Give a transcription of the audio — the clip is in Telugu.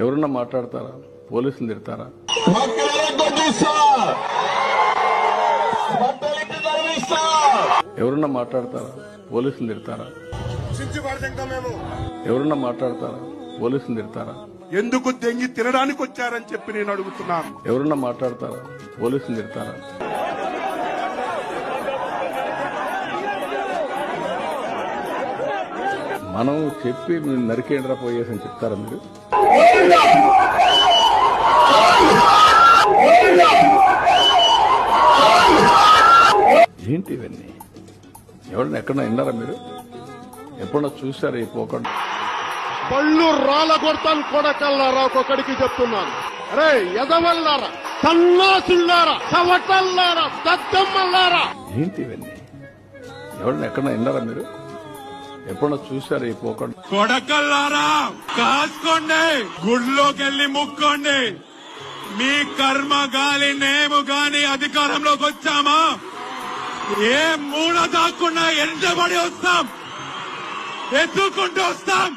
ఎవరన్నా మాట్లాడతారా? పోలీసులు తిడతారా? ఎవరన్నా మాట్లాడతారా? పోలీసులు తిడతారా? ఎవరన్నా మాట్లాడతారా? పోలీసులు తిడతారా? ఎందుకు దెంగి తినడానికి వచ్చారని చెప్పి నేను అడుగుతున్నాను. ఎవరన్నా మాట్లాడతారా? పోలీసులు తిడతారా? మనం చెప్పి మీరు నరికేంద్రా పోయేసి అని చెప్తారా మీరు? ఏంటి ఇవన్నీ? ఎవరన్నా ఎక్కడన్నా విన్నారా మీరు? ఎప్పుడన్నా చూసారా ఈ పోకుండా? పళ్ళు రాళ్ళ కొడతాను కొడకల్లారా. ఒక్కొక్కడికి చెప్తున్నాను, అరే ఎదవల్లారా, సన్నాసుల్లారా, చవటల్లారా, దద్దమ్మల్లారా. ఏంటి ఇవన్నీ? ఎవరన్నా ఎక్కడన్నా విన్నారా మీరు? ఎప్పుడన్నా చూసారా ఈ పోకుండా? కొడకల్లారా, కాసుకోండి, గుడిలోకి వెళ్లి ముక్కోండి. మీ కర్మ గాలి మేము గాని అధికారంలోకి వచ్చామా, ఏ మూడ దాక్కున్నా ఎండబడి వస్తాం, ఎత్తుకుంటూ వస్తాం.